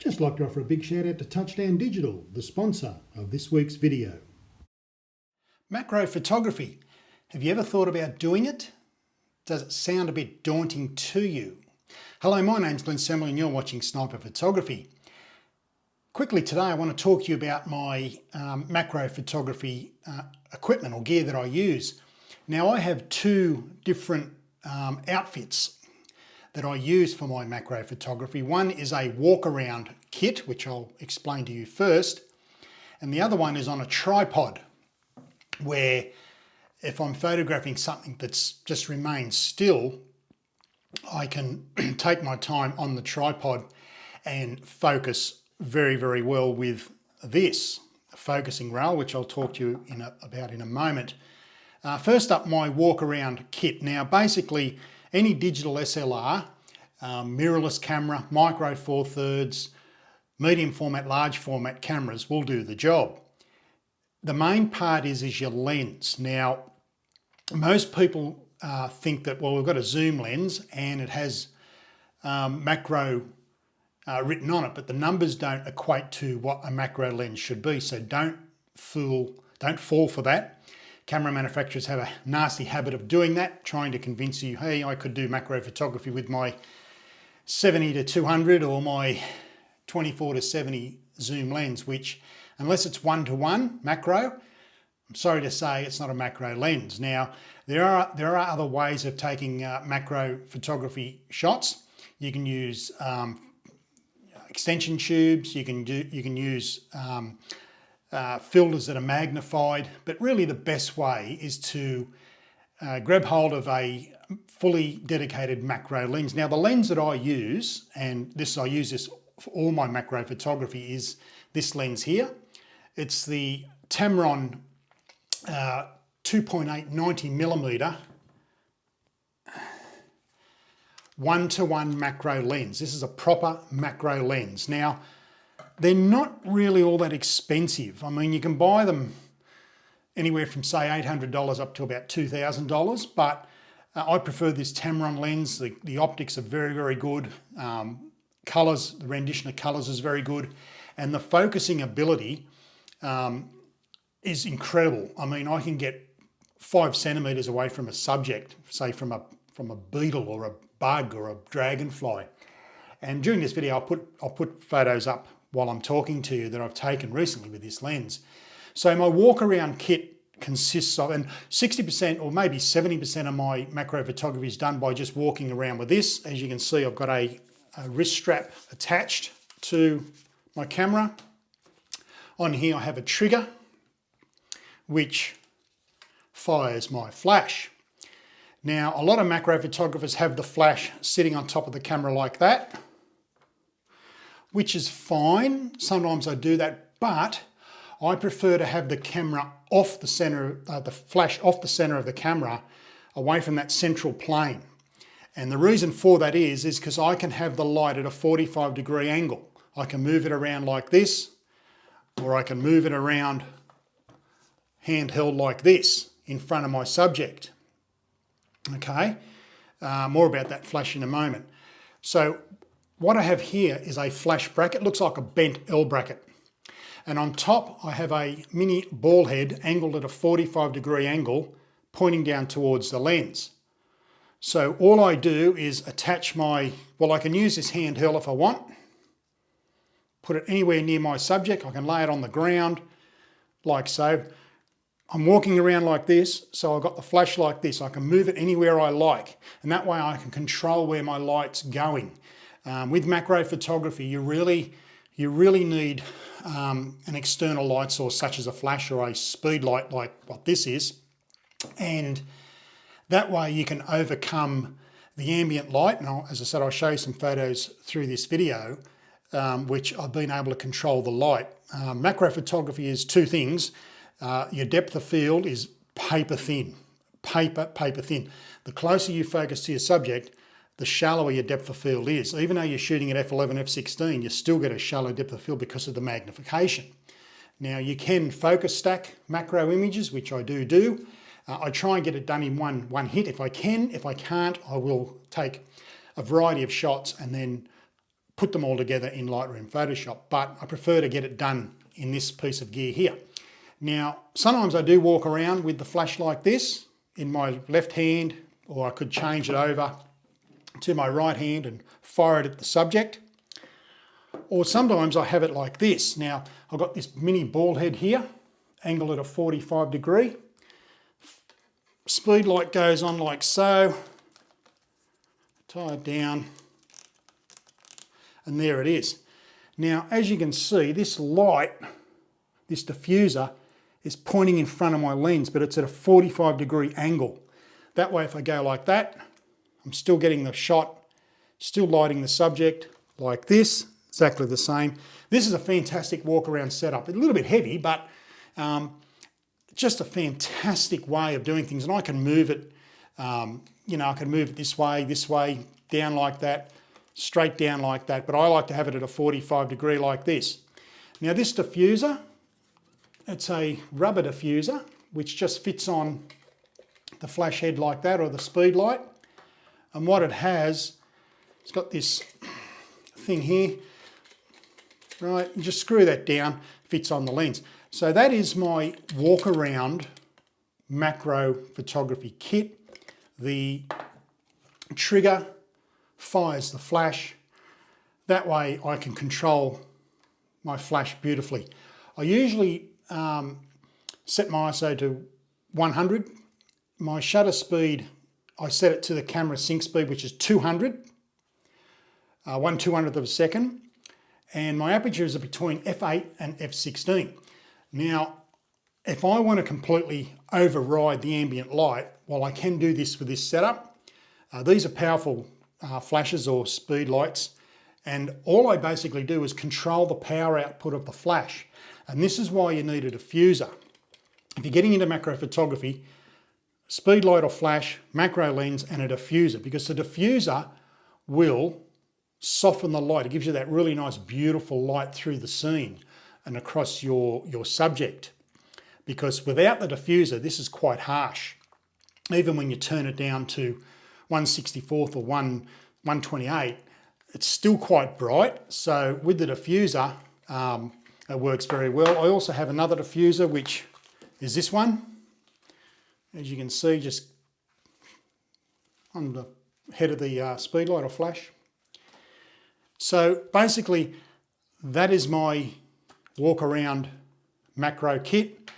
Just like to offer a big shout out to Touchdown Digital, the sponsor of this week's video. Macro photography. Have you ever thought about doing it? Does it sound a bit daunting to you? Hello, my name's Glenn Semel and you're watching Sniper Photography. Quickly today I want to talk to you about my macro photography equipment or gear that I use. Now I have two different outfits that I use for my macro photography. One is a walk around kit, which I'll explain to you first. And the other one is on a tripod, where if I'm photographing something that's just remains still, I can take my time on the tripod and focus very, very well with this focusing rail, which I'll talk to you about in a moment. First up, my walk around kit. Now basically any digital SLR, mirrorless camera, micro four thirds, medium format, large format cameras will do the job. The main part is your lens. Now most people think that, well, we've got a zoom lens and it has macro written on it, but the numbers don't equate to what a macro lens should be. So don't fall for that. Camera manufacturers have a nasty habit of doing that, trying to convince you, hey, I could do macro photography with my 70 to 200 or my 24 to 70 zoom lens, which unless it's 1-to-1 macro, I'm sorry to say it's not a macro lens. Now, there are other ways of taking macro photography shots. You can use extension tubes, you can use filters that are magnified, but really the best way is to grab hold of a fully dedicated macro lens. Now the lens that I use, and I use this for all my macro photography, is this lens here. It's the Tamron 2.8 90mm 1-to-1 macro lens. This is a proper macro lens. Now they're not really all that expensive. I mean, you can buy them anywhere from say $800 up to about $2,000, but I prefer this Tamron lens. The optics are very, very good. Colors, the rendition of colors is very good. And the focusing ability is incredible. I mean, I can get 5 centimeters away from a subject, say from a beetle or a bug or a dragonfly. And during this video, I'll put photos up while I'm talking to you that I've taken recently with this lens. So my walk around kit consists of, and 60% or maybe 70% of my macro photography is done by just walking around with this. As you can see, I've got a wrist strap attached to my camera. On here I have a trigger which fires my flash. Now a lot of macro photographers have the flash sitting on top of the camera like that, which is fine. Sometimes I do that, but I prefer to have the camera off the center, the flash off the center of the camera, away from that central plane. And the reason for that is because I can have the light at a 45-degree angle. I can move it around like this, or I can move it around handheld like this in front of my subject. Okay, more about that flash in a moment. So what I have here is a flash bracket. Looks like a bent L bracket. And on top I have a mini ball head angled at a 45-degree angle pointing down towards the lens. So all I do is attach I can use this handheld if I want, put it anywhere near my subject. I can lay it on the ground like so. I'm walking around like this, so I've got the flash like this. I can move it anywhere I like, and that way I can control where my light's going. With macro photography, you really need an external light source such as a flash or a speed light like what this is, and that way you can overcome the ambient light. And as I said, I'll show you some photos through this video, which I've been able to control the light. Macro photography is two things. Your depth of field is paper thin. Paper thin. The closer you focus to your subject, the shallower your depth of field is. Even though you're shooting at f11, f16, you still get a shallow depth of field because of the magnification. Now you can focus stack macro images, which I do. I try and get it done in one hit if I can. If I can't, I will take a variety of shots and then put them all together in Lightroom Photoshop, but I prefer to get it done in this piece of gear here. Now, sometimes I do walk around with the flash like this in my left hand, or I could change it over to my right hand and fire it at the subject. Or sometimes I have it like this. Now, I've got this mini ball head here, angled at a 45 degree. Speed light goes on like so. Tie it down. And there it is. Now, as you can see, this light, this diffuser, is pointing in front of my lens, but it's at a 45 degree angle. That way, if I go like that, I'm still getting the shot, still lighting the subject like this, exactly the same. This is a fantastic walk around setup. It's a little bit heavy, but just a fantastic way of doing things. And I can move it, you know, I can move it this way, down like that, straight down like that, but I like to have it at a 45 degree like this. Now this diffuser, it's a rubber diffuser, which just fits on the flash head like that, or the speed light. And what it has, it's got this thing here, right? You just screw that down, fits on the lens. So that is my walk around macro photography kit. The trigger fires the flash. That way I can control my flash beautifully. I usually set my ISO to 100. My shutter speed, I set it to the camera sync speed, which is 200, 1/200th of a second. And my apertures are between f8 and f16. Now, if I want to completely override the ambient light, well, I can do this with this setup. These are powerful flashes or speed lights, and all I basically do is control the power output of the flash. And this is why you need a diffuser. If you're getting into macro photography, speed light or flash, macro lens, and a diffuser, because the diffuser will soften the light. It gives you that really nice, beautiful light through the scene and across your subject. Because without the diffuser, this is quite harsh. Even when you turn it down to 1/64 or 1/28, it's still quite bright. So with the diffuser, it works very well. I also have another diffuser, which is this one. As you can see, just on the head of the speed light or flash. So basically, that is my walk around macro kit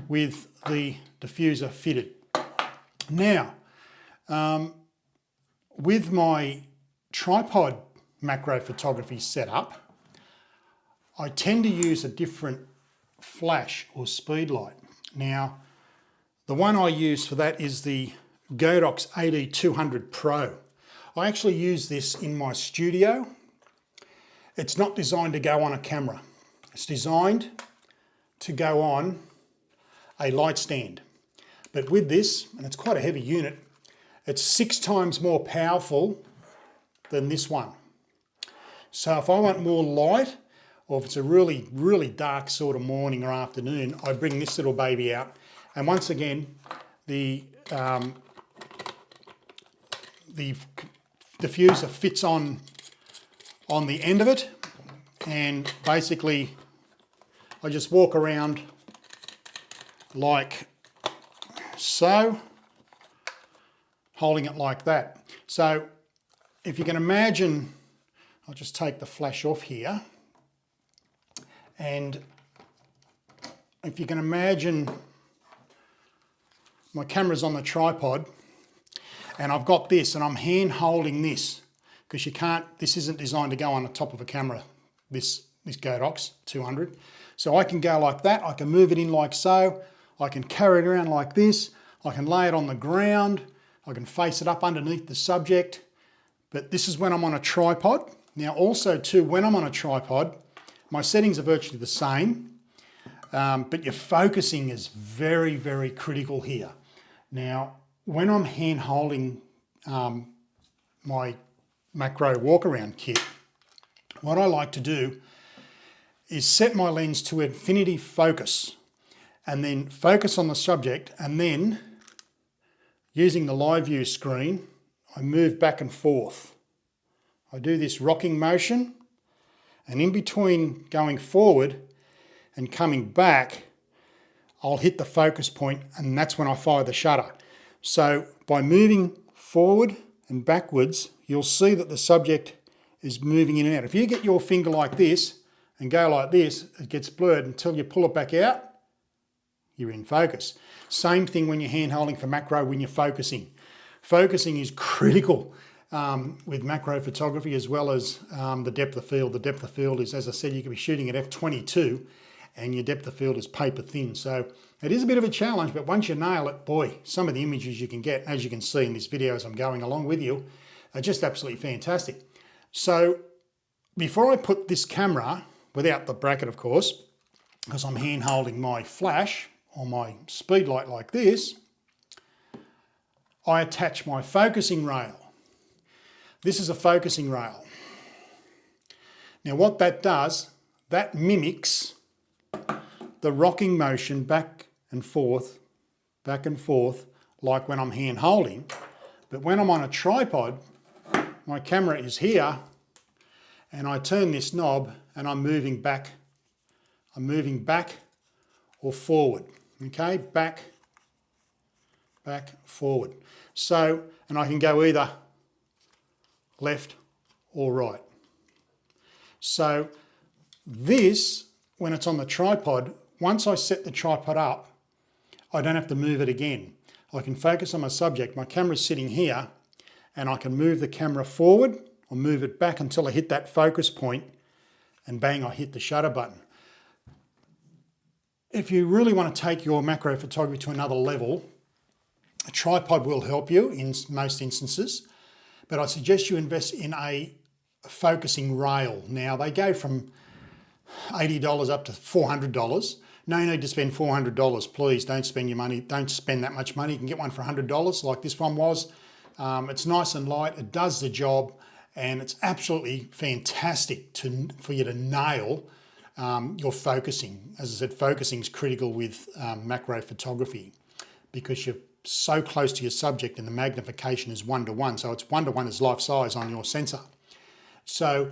with the diffuser fitted. Now, with my tripod macro photography setup, I tend to use a different flash or speed light. Now, the one I use for that is the Godox AD200 Pro. I actually use this in my studio. It's not designed to go on a camera. It's designed to go on a light stand. But with this, and it's quite a heavy unit, it's 6 times more powerful than this one. So if I want more light, or if it's a really, really dark sort of morning or afternoon, I bring this little baby out. And once again, the diffuser fits on the end of it, and basically I just walk around like so, holding it like that. So if you can imagine, I'll just take the flash off here, and if you can imagine my camera's on the tripod and I've got this and I'm hand holding this, because you can't, this isn't designed to go on the top of a camera, this Godox 200. So I can go like that, I can move it in like so, I can carry it around like this, I can lay it on the ground, I can face it up underneath the subject, but this is when I'm on a tripod. Now also too, when I'm on a tripod, my settings are virtually the same, but your focusing is very, very critical here. Now, when I'm hand holding my macro walk around kit, what I like to do is set my lens to infinity focus and then focus on the subject, and then using the live view screen, I move back and forth. I do this rocking motion And in between going forward and coming back, I'll hit the focus point, and that's when I fire the shutter. So by moving forward and backwards, you'll see that the subject is moving in and out. If you get your finger like this and go like this, it gets blurred until you pull it back out, you're in focus. Same thing when you're hand holding for macro when you're focusing. Focusing is critical with macro photography as well as the depth of field. The depth of field is, as I said, you could be shooting at f22 and your depth of field is paper thin. So it is a bit of a challenge, but once you nail it, boy, some of the images you can get, as you can see in this video as I'm going along with you, are just absolutely fantastic. So before I put this camera, without the bracket of course, because I'm hand holding my flash or my speed light like this, I attach my focusing rail. This is a focusing rail. Now what that does, that mimics the rocking motion back and forth, like when I'm hand holding. But when I'm on a tripod, my camera is here and I turn this knob and I'm moving back or forward, okay? Back, forward. So, and I can go either left or right. So this, when it's on the tripod, once I set the tripod up, I don't have to move it again. I can focus on my subject. My camera's sitting here and I can move the camera forward or move it back until I hit that focus point and bang, I hit the shutter button. If you really want to take your macro photography to another level, a tripod will help you in most instances, but I suggest you invest in a focusing rail. Now they go from $80 up to $400. No need to spend $400, please. Don't spend your money. Don't spend that much money. You can get one for $100 like this one was. It's nice and light. It does the job, and it's absolutely fantastic for you to nail your focusing. As I said, focusing is critical with macro photography because you're so close to your subject and the magnification is 1:1. So it's 1:1 as life size on your sensor. So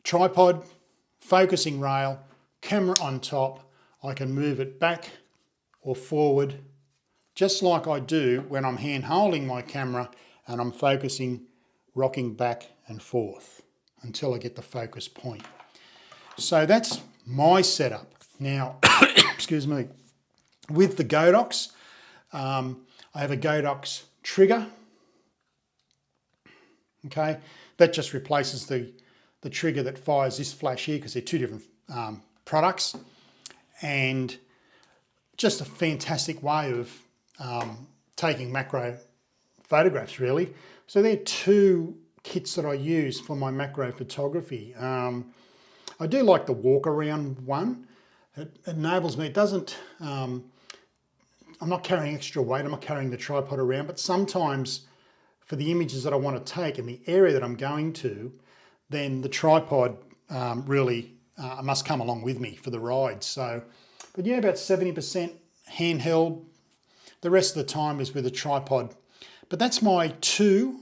tripod, focusing rail, camera on top. I can move it back or forward, just like I do when I'm hand holding my camera and I'm focusing, rocking back and forth until I get the focus point. So that's my setup. Now, excuse me, with the Godox, I have a Godox trigger. Okay, that just replaces the trigger that fires this flash here because they're two different products, and just a fantastic way of taking macro photographs really. So they're two kits that I use for my macro photography. I do like the walk around one. It enables me, it doesn't, I'm not carrying extra weight, I'm not carrying the tripod around, but sometimes for the images that I want to take in the area that I'm going to, then the tripod really must come along with me for the ride. So, but yeah, about 70% handheld. The rest of the time is with a tripod. But that's my two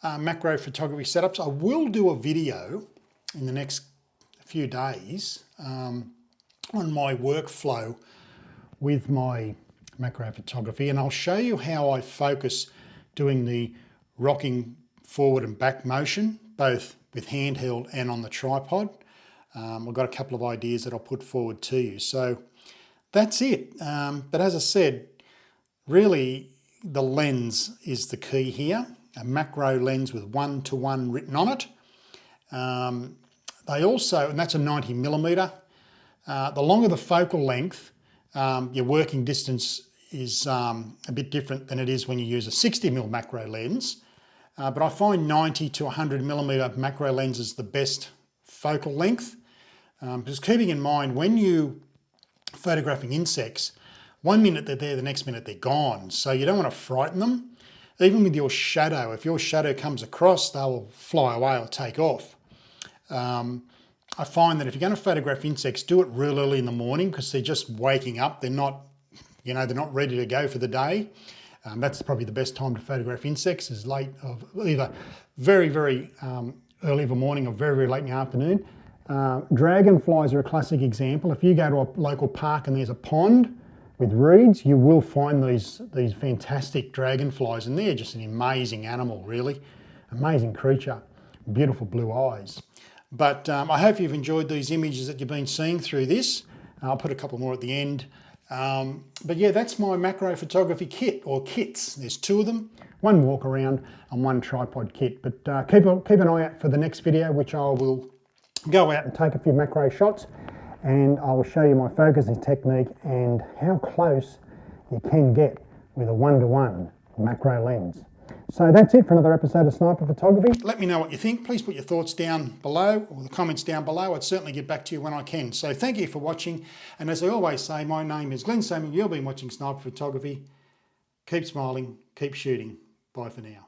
macro photography setups. I will do a video in the next few days on my workflow with my macro photography, and I'll show you how I focus doing the rocking forward and back motion, both with handheld and on the tripod. I've got a couple of ideas that I'll put forward to you. So that's it. But as I said, really the lens is the key here. A macro lens with 1:1 written on it. They also, and that's a 90mm. The longer the focal length, your working distance is a bit different than it is when you use a 60mm macro lens. But I find 90 to 100mm macro lens is the best focal length. Because keeping in mind, when you photographing insects, 1 minute they're there, the next minute they're gone. So you don't want to frighten them. Even with your shadow, if your shadow comes across, they'll fly away or take off. I find that if you're going to photograph insects, do it real early in the morning because they're just waking up. They're not, they're not ready to go for the day. That's probably the best time to photograph insects, is late of either very, very early of a morning or very, very late in the afternoon. Dragonflies are a classic example. If you go to a local park and there's a pond with reeds, you will find these fantastic dragonflies, and they're just an amazing animal, really. Amazing creature, beautiful blue eyes. But I hope you've enjoyed these images that you've been seeing through this. I'll put a couple more at the end. But yeah, that's my macro photography kit, or kits. There's 2 of them, one walk around and one tripod kit. But keep an eye out for the next video, which I will go out and take a few macro shots, and I will show you my focusing technique and how close you can get with a 1-to-1 macro lens. So that's it for another episode of Sniper Photography. Let me know what you think. Please put your thoughts down below, or the comments down below. I'd certainly get back to you when I can. So thank you for watching. And as I always say, my name is Glenn Samuel. You've been watching Sniper Photography. Keep smiling, keep shooting. Bye for now.